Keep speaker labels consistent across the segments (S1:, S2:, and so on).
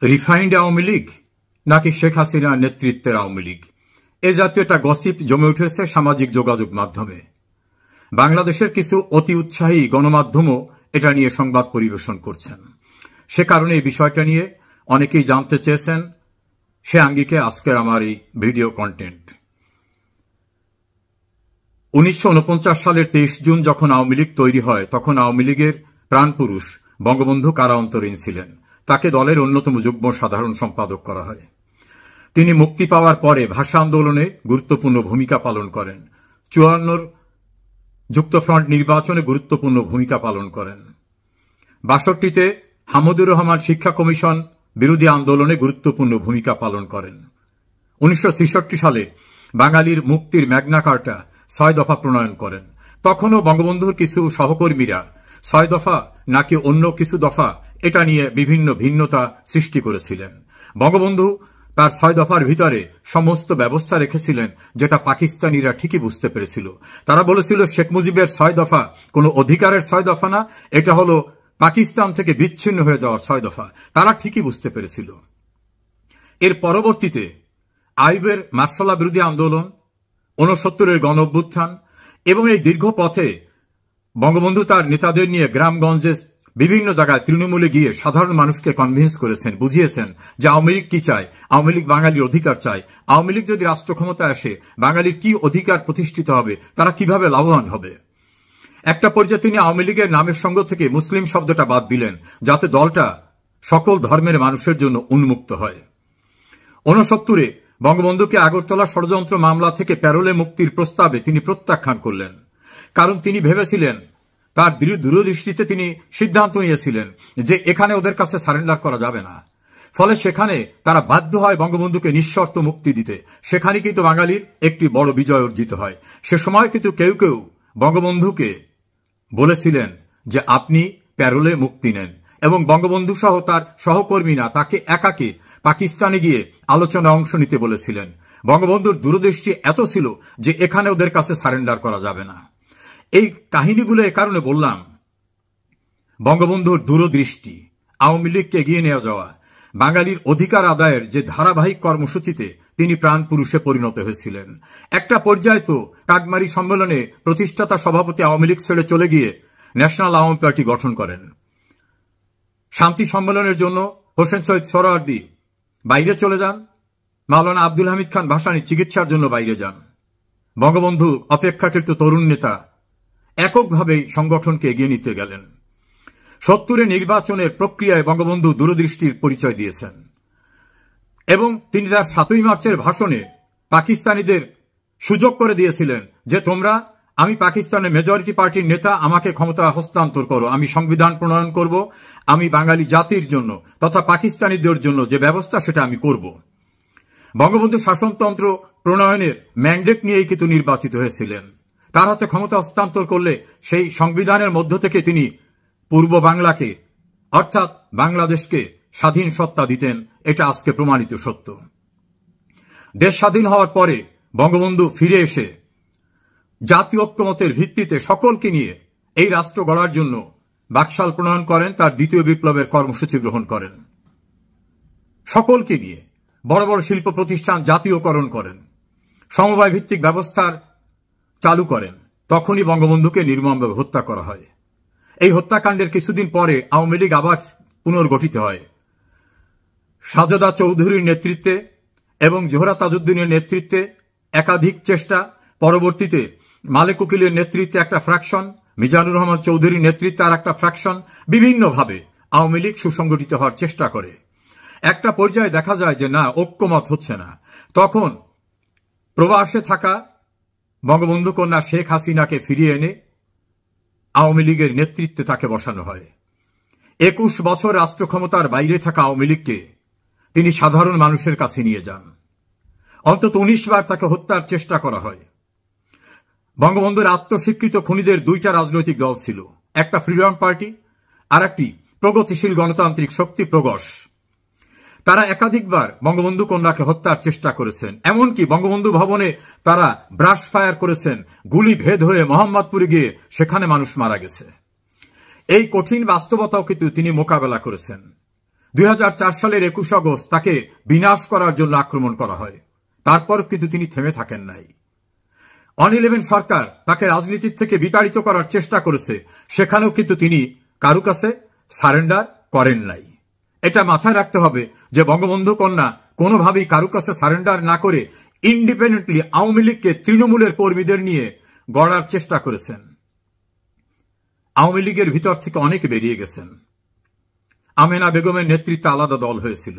S1: Refined Awami League নাকি শেখ হাসিনার নেতৃত্বের আওয়ামী লীগ, এ জাতীয় একটা গসিপ জমে উঠেছে সামাজিক যোগাযোগ মাধ্যমে। বাংলাদেশের কিছু অতি উৎসাহী গণমাধ্যমও এটা নিয়ে সংবাদ পরিবেশন করছেন। সে কারণে এই বিষয়টা নিয়ে অনেকেই জানতে চেয়েছেন, সে আঙ্গিকে আজকের আমার এই ভিডিও কন্টেন্ট। 1949 সালের 23 জুন যখন আওয়ামী লীগ তৈরি হয়, তখন আওয়ামী লীগের প্রাণপুরুষ বঙ্গবন্ধু কারা অন্তরীণ ছিলেন। তাকে দলের অন্যতম যুগ্ম সাধারণ সম্পাদক করা হয়। তিনি মুক্তি পাওয়ার পরে ভাষা আন্দোলনে গুরুত্বপূর্ণ ভূমিকা পালন করেন। 54 যুক্তফ্রন্ট নির্বাচনে গুরুত্বপূর্ণ ভূমিকা পালন করেন। 62তে হামিদুর রহমান শিক্ষা কমিশন বিরোধী আন্দোলনে গুরুত্বপূর্ণ ভূমিকা পালন করেন। 1966 সালে বাঙালির মুক্তির ম্যাগনা কার্টা 6 দফা প্রণয়ন করেন। তখনও বঙ্গবন্ধুর কিছু সহকর্মীরা 6 দফা নাকি অন্য কিছু দফা এটা নিয়ে বিভিন্ন ভিন্নতা সৃষ্টি করেছিলেন। বঙ্গবন্ধু তার 6 দফার ভিতরে সমস্ত ব্যবস্থা রেখেছিলেন, যেটা পাকিস্তানিরা ঠিকই বুঝতে পেরেছিল। তারা বলেছিল শেখ মুজিবের 6 দফা কোনো অধিকারের 6 দফা না, এটা হলো পাকিস্তান থেকে বিচ্ছিন্ন হয়ে যাওয়ার 6 দফা। তারা ঠিকই বুঝতে পেরেছিল। এর পরবর্তীতে আইয়ুবের মার্শাল্লাহ বিরোধী আন্দোলন, 69-এর গণ অভ্যুত্থান এবং এই দীর্ঘ পথে বঙ্গবন্ধু তার নেতাদের নিয়ে গ্রামগঞ্জে বিভিন্ন জায়গায় তৃণমূলে গিয়ে সাধারণ মানুষকে কনভিন্স করেছেন, বুঝিয়েছেন যে আওয়ামী লীগ কি চায়। আওয়ামী লীগ বাঙালির অধিকার চায়। আওয়ামী লীগ যদি রাষ্ট্র ক্ষমতায় আসে, বাঙালির কি অধিকার প্রতিষ্ঠিত হবে, তারা কিভাবে লাভবান হবে। একটা পর্যায়ে তিনি আওয়ামী লীগের নামের সঙ্গ থেকে মুসলিম শব্দটা বাদ দিলেন, যাতে দলটা সকল ধর্মের মানুষের জন্য উন্মুক্ত হয়। 69-এ বঙ্গবন্ধুকে আগরতলা ষড়যন্ত্র মামলা থেকে প্যারোলে মুক্তির প্রস্তাবে তিনি প্রত্যাখ্যান করলেন। কারণ তিনি ভেবেছিলেন, তার দূরদৃষ্টিতে তিনি সিদ্ধান্ত নিয়েছিলেন যে এখানে ওদের কাছে সারেন্ডার করা যাবে না। ফলে সেখানে তারা বাধ্য হয় বঙ্গবন্ধুকে নিঃশর্ত মুক্তি দিতে। সেখানে কিন্তু বাঙালির একটি বড় বিজয় অর্জিত হয়। সে সময় কিন্তু কেউ কেউ বঙ্গবন্ধুকে বলেছিলেন যে আপনি প্যারোলে মুক্তি নেন, এবং বঙ্গবন্ধু সহ তার সহকর্মীরা তাকে একাকে পাকিস্তানে গিয়ে আলোচনায় অংশ নিতে বলেছিলেন। বঙ্গবন্ধুর দূরদৃষ্টি এত ছিল যে এখানে ওদের কাছে সারেন্ডার করা যাবে না। এই কাহিনীগুলো এ কারণে বললাম, বঙ্গবন্ধুর দূরদৃষ্টি, আওয়ামী লীগকে এগিয়ে নিয়ে যাওয়া, বাঙালির অধিকার আদায়ের যে ধারাবাহিক কর্মসূচিতে তিনি প্রাণপুরুষে পরিণত হয়েছিলেন। একটা পর্যায়ে তো কাকমারি সম্মেলনে প্রতিষ্ঠাতা সভাপতি আওয়ামী লীগ ছেড়ে চলে গিয়ে ন্যাশনাল আওয়ামী পার্টি গঠন করেন। শান্তি সম্মেলনের জন্য হোসেন শহীদ সোহরাওয়ার্দী বাইরে চলে যান। মাওলানা আব্দুল হামিদ খান ভাসানী চিকিৎসার জন্য বাইরে যান। বঙ্গবন্ধু অপেক্ষাকৃত তরুণ নেতা এককভাবেই সংগঠনকে এগিয়ে নিতে গেলেন। 70-এ নির্বাচনের প্রক্রিয়ায় বঙ্গবন্ধু দূরদৃষ্টির পরিচয় দিয়েছেন, এবং তিনি তার 7ই মার্চের ভাষণে পাকিস্তানিদের সুযোগ করে দিয়েছিলেন যে তোমরা, আমি পাকিস্তানের মেজরিটি পার্টির নেতা, আমাকে ক্ষমতা হস্তান্তর করো, আমি সংবিধান প্রণয়ন করব, আমি বাঙালি জাতির জন্য তথা পাকিস্তানিদের জন্য যে ব্যবস্থা সেটা আমি করব। বঙ্গবন্ধু শাসনতন্ত্র প্রণয়নের ম্যান্ডেট নিয়েই কিন্তু নির্বাচিত হয়েছিলেন। তার হাতে ক্ষমতা হস্তান্তর করলে সেই সংবিধানের মধ্য থেকে তিনি পূর্ব বাংলাকে অর্থাৎ বাংলাদেশকে স্বাধীন সত্তা দিতেন। এটা আজকে প্রমাণিত সত্য। দেশ স্বাধীন হওয়ার পরে বঙ্গবন্ধু ফিরে এসে জাতীয় ঐক্যমতের ভিত্তিতে সকলকে নিয়ে এই রাষ্ট্র গড়ার জন্য বাকশাল প্রণয়ন করেন, তার দ্বিতীয় বিপ্লবের কর্মসূচি গ্রহণ করেন। সকলকে নিয়ে বড় বড় শিল্প প্রতিষ্ঠান জাতীয়করণ করেন, সমবায় ভিত্তিক ব্যবস্থার চালু করেন। তখনই বঙ্গবন্ধুকে নির্মমভাবে হত্যা করা হয়। এই হত্যাকাণ্ডের কিছুদিন পরে আওয়ামী লীগ আবার পুনর্গঠিত হয়। সাজেদা চৌধুরীর নেতৃত্বে এবং জোহরা তাজউদ্দিনের নেতৃত্বে একাধিক চেষ্টা, পরবর্তীতে মালেক উকিলের নেতৃত্বে একটা ফ্র্যাকশন, মিজানুর রহমান চৌধুরীর নেতৃত্বে আর একটা ফ্র্যাকশন, বিভিন্নভাবে আওয়ামী লীগ সুসংগঠিত হওয়ার চেষ্টা করে। একটা পর্যায়ে দেখা যায় যে না, ঐক্যমত হচ্ছে না। তখন প্রবাসে থাকা বঙ্গবন্ধু কন্যা শেখ হাসিনাকে ফিরিয়ে এনে আওয়ামী লীগের নেতৃত্বে তাকে বসানো হয়। 21 বছর রাষ্ট্র ক্ষমতার বাইরে থাকা আওয়ামী লীগকে তিনি সাধারণ মানুষের কাছে নিয়ে যান। অন্তত 19 বার তাকে হত্যার চেষ্টা করা হয়। বঙ্গবন্ধুর আত্মস্বীকৃত খুনিদের 2টা রাজনৈতিক দল ছিল, একটা ফ্রিডম পার্টি আর একটি প্রগতিশীল গণতান্ত্রিক শক্তি প্রগস। তারা একাধিকবার বঙ্গবন্ধু কন্যাকে হত্যার চেষ্টা করেছেন। এমনকি বঙ্গবন্ধু ভবনে তারা ব্রাশ ফায়ার করেছেন, গুলি ভেদ হয়ে মোহাম্মদপুরে গিয়ে সেখানে মানুষ মারা গেছে। এই কঠিন বাস্তবতাও কিন্তু তিনি মোকাবেলা করেছেন। 2004 সালের 21 আগস্ট তাকে বিনাশ করার জন্য আক্রমণ করা হয়। তারপর কিন্তু তিনি থেমে থাকেন নাই। অন 11 সরকার তাকে রাজনীতির থেকে বিতাড়িত করার চেষ্টা করেছে, সেখানেও কিন্তু তিনি কারো কাছে সারেন্ডার করেন নাই। এটা মাথায় রাখতে হবে যে বঙ্গবন্ধু কন্যা কোনোভাবেই কারো কাছে সারেন্ডার না করে ইন্ডিপেন্ডেন্টলি আওয়ামী লীগকে তৃণমূলের কর্মীদের নিয়ে গড়ার চেষ্টা করেছেন। আওয়ামী লীগের ভিতর থেকে অনেকে বেরিয়ে গেছেন। আমেনা বেগমের নেতৃত্বে আলাদা দল হয়েছিল।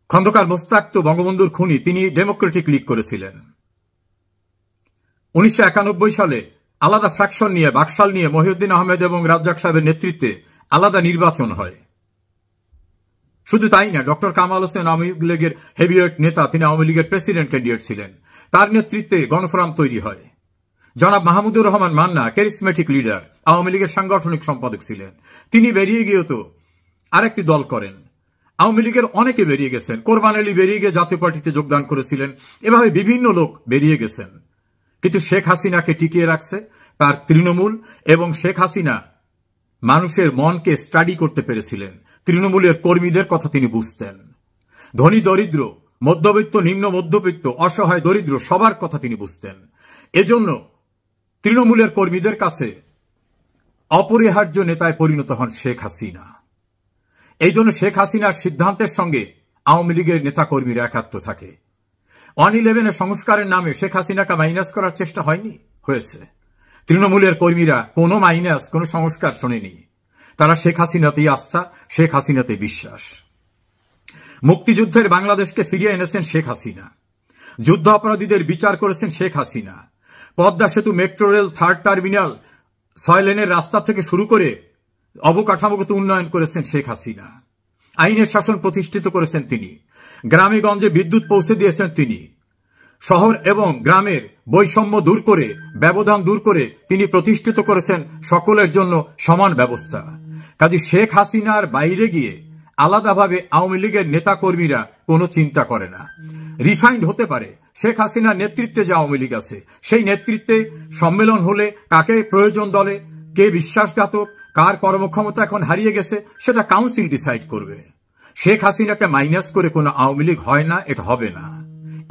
S1: খন্দকার মোস্তাক তো বঙ্গবন্ধুর খুনি, তিনি ডেমোক্রেটিক লীগ করেছিলেন। 1991 সালে আলাদা ফ্র্যাকশন নিয়ে, বাকশাল নিয়ে মহিউদ্দিন আহমেদ এবং রাজ্জাক সাহেবের নেতৃত্বে আলাদা নির্বাচন হয়। শুধু তাই না, ডক্টর কামাল হোসেন আওয়ামী লীগের হেভিওয়েট নেতা, তিনি আওয়ামী লীগের প্রেসিডেন্ট ক্যান্ডিডেট ছিলেন। তার নেতৃত্বে গণফোরাম তৈরি হয়। জনাব মাহমুদুর রহমান মান্না ক্যারিসমেটিক লিডার, আওয়ামী লীগের সাংগঠনিক সম্পাদক ছিলেন। তিনি বেরিয়ে গিয়ে তো আরেকটি দল করেন। আওয়ামী লীগের অনেকে বেরিয়ে গেছেন। কোরবান আলী বেরিয়ে গিয়ে জাতীয় পার্টিতে যোগদান করেছিলেন। এভাবে বিভিন্ন লোক বেরিয়ে গেছেন, কিন্তু শেখ হাসিনাকে টিকিয়ে রাখছে তার তৃণমূল। এবং শেখ হাসিনা মানুষের মনকে স্টাডি করতে পেরেছিলেন। তৃণমূলের কর্মীদের কথা তিনি বুঝতেন। ধনী দরিদ্র, মধ্যবিত্ত, নিম্ন মধ্যবিত্ত, অসহায় দরিদ্র, সবার কথা তিনি বুঝতেন। এজন্য তৃণমূলের কর্মীদের কাছে অপরিহার্য নেতায় পরিণত হন শেখ হাসিনা। এই জন্য শেখ হাসিনার সিদ্ধান্তের সঙ্গে আওয়ামী লীগের নেতাকর্মীরা একাত্ম থাকে। 111 সংস্কারের নামে শেখ হাসিনাকে মাইনাস করার চেষ্টা হয়নি, হয়েছে। তৃণমূলের কর্মীরা কোনো মাইনাস, কোনো সংস্কার শোনেনি। তারা শেখ হাসিনাতেই আস্থা, শেখ হাসিনাতে বিশ্বাস। মুক্তিযুদ্ধের বাংলাদেশকে ফিরিয়ে এনেছেন শেখ হাসিনা। যুদ্ধ অপরাধীদের বিচার করেছেন শেখ হাসিনা। পদ্মা সেতু, মেট্রো রেল, 3rd টার্মিনাল, 6 লেনের রাস্তা থেকে শুরু করে অবকাঠামোগত উন্নয়ন করেছেন শেখ হাসিনা। আইনের শাসন প্রতিষ্ঠিত করেছেন তিনি। গ্রামে গঞ্জে বিদ্যুৎ পৌঁছে দিয়েছেন তিনি। শহর এবং গ্রামের বৈষম্য দূর করে, ব্যবধান দূর করে তিনি প্রতিষ্ঠিত করেছেন সকলের জন্য সমান ব্যবস্থা। কাজে শেখ হাসিনার বাইরে গিয়ে আলাদাভাবে আওয়ামী লীগের নেতাকর্মীরা কোনো চিন্তা করে না। রিফাইন্ড হতে পারে শেখ হাসিনার নেতৃত্বে যে আওয়ামী লীগ আছে, সেই নেতৃত্বে সম্মেলন হলে কাকে প্রয়োজন দলে, কে বিশ্বাসঘাতক, কার কর্মক্ষমতা এখন হারিয়ে গেছে, সেটা কাউন্সিল ডিসাইড করবে। শেখ হাসিনাকে মাইনাস করে কোনো আওয়ামী লীগ হয় না, এটা হবে না।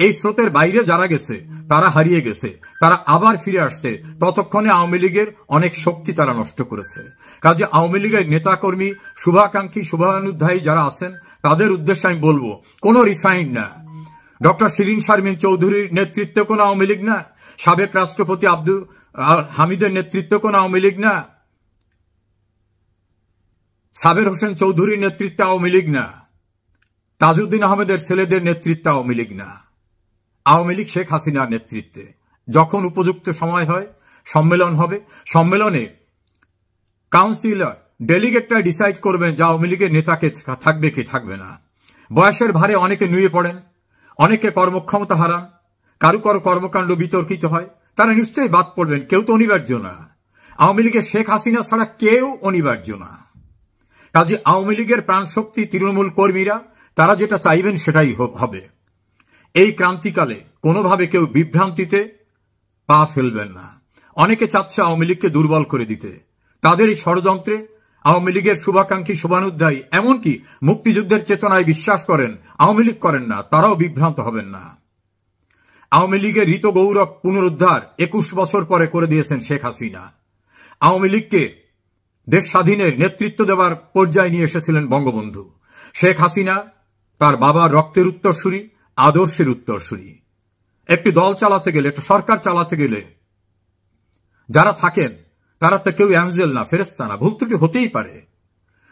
S1: এই স্রোতের বাইরে যারা গেছে তারা হারিয়ে গেছে, তারা আবার ফিরে আসছে। ততক্ষণে আওয়ামী লীগের অনেক শক্তি তারা নষ্ট করেছে। কাজে আওয়ামী লীগের নেতাকর্মী, শুভাকাঙ্ক্ষী, শুভানুধ্যায়ী যারা আছেন, তাদের উদ্দেশ্যে আমি বলবো, কোনো রিফাইন্ড না। ডক্টর শিরিন শারমিন চৌধুরীর নেতৃত্বে কোনো আওয়ামী লীগ না। সাবেক রাষ্ট্রপতি আব্দুল হামিদের নেতৃত্বে কোনো আওয়ামী লীগ না। সাবের হোসেন চৌধুরীর নেতৃত্বে আওয়ামী লীগ না। তাজউদ্দিন আহমেদের ছেলেদের নেতৃত্বে আওয়ামী লীগ না। আওয়ামী লীগ শেখ হাসিনার নেতৃত্বে। যখন উপযুক্ত সময় হয় সম্মেলন হবে, সম্মেলনে কাউন্সিলর, ডেলিগেটরা ডিসাইড করবেন যে আওয়ামী লীগের নেতাকে থাকবে কি থাকবে না। বয়সের ভারে অনেকে নুয়ে পড়েন, অনেকে কর্মক্ষমতা হারান, কারো কারো কর্মকাণ্ড বিতর্কিত হয়, তারা নিশ্চয়ই বাদ পড়বেন। কেউ তো অনিবার্য না। আওয়ামী লীগের শেখ হাসিনা ছাড়া কেউ অনিবার্য না। কাজে আওয়ামী লীগের প্রাণশক্তি তৃণমূল কর্মীরা, তারা যেটা চাইবেন সেটাই হবে। এই ক্রান্তিকালে কোনোভাবে কেউ বিভ্রান্তিতে পা ফেলবেন না। অনেকে চাচ্ছে আওয়ামী লীগকে দুর্বল করে দিতে। তাদের এই ষড়যন্ত্রে আওয়ামী লীগের শুভাকাঙ্ক্ষী, শুভানুধ্যায়ী, এমনকি মুক্তিযুদ্ধের চেতনায় বিশ্বাস করেন, আওয়ামী লীগ করেন না, তারাও বিভ্রান্ত হবেন না। আওয়ামী লীগের ঋত গৌরব পুনরুদ্ধার 21 বছর পরে করে দিয়েছেন শেখ হাসিনা। আওয়ামী লীগকে দেশ স্বাধীনের নেতৃত্ব দেওয়ার পর্যায়ে নিয়ে এসেছিলেন বঙ্গবন্ধু। শেখ হাসিনা তার বাবার রক্তের উত্তরসূরি, আদর্শের উত্তরসূরি। একটি দল চালাতে গেলে, একটা সরকার চালাতে গেলে যারা থাকেন তারা তো কেউ অ্যাঞ্জেল না, ফেরেশতা না। ভুল ত্রুটি হতেই পারে,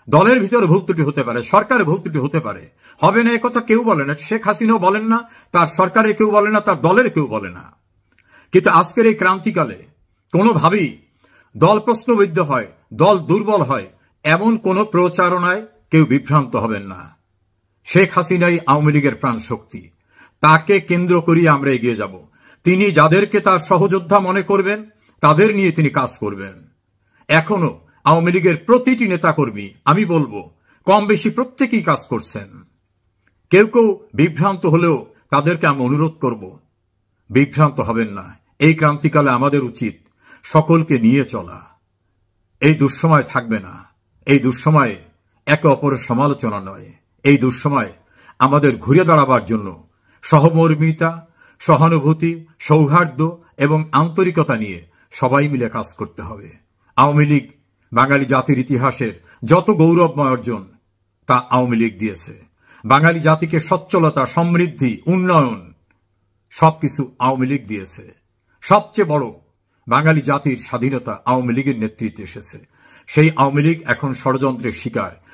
S1: দলের ভিতরে ভুল ত্রুটি হতে পারে, সরকারের ভুল ত্রুটি হতে পারে। হবে না একথা কেউ বলে না। শেখ হাসিনাও বলেন না, তার সরকারের কেউ বলে না, তার দলের কেউ বলে না। কিন্তু আজকের এই ক্রান্তিকালে কোনোভাবেই দল প্রশ্নবিদ্ধ হয়, দল দুর্বল হয়, এমন কোন প্রচারণায় কেউ বিভ্রান্ত হবেন না। শেখ হাসিনাই আওয়ামী লীগের প্রাণ শক্তি। তাকে কেন্দ্র করিয়ে আমরা এগিয়ে যাব। তিনি যাদেরকে তার সহযোদ্ধা মনে করবেন তাদের নিয়ে তিনি কাজ করবেন। এখনো আওয়ামী লীগের প্রতিটি নেতাকর্মী, আমি বলবো কম বেশি প্রত্যেকেই কাজ করছেন। কেউ কেউ বিভ্রান্ত হলেও তাদেরকে আমি অনুরোধ করব, বিভ্রান্ত হবেন না। এই ক্রান্তিকালে আমাদের উচিত সকলকে নিয়ে চলা। এই দুঃসময় থাকবে না। এই দুঃসময়ে একে অপরের সমালোচনা নয়। এই দুঃসময় আমাদের ঘুরে দাঁড়াবার জন্য সহমর্মিতা, সহানুভূতি, সৌহার্দ্য এবং আন্তরিকতা নিয়ে সবাই মিলে কাজ করতে হবে। আওয়ামী লীগ বাঙালি জাতির ইতিহাসের যত গৌরবময় অর্জন তা আওয়ামী লীগ দিয়েছে। বাঙালি জাতিকে সচ্ছলতা, সমৃদ্ধি, উন্নয়ন সবকিছু আওয়ামী লীগ দিয়েছে। সবচেয়ে বড় বাঙালি জাতির স্বাধীনতা আওয়ামী লীগের নেতৃত্বে এসেছে। সেই আওয়ামী লীগ এখন ষড়যন্ত্রের শিকার।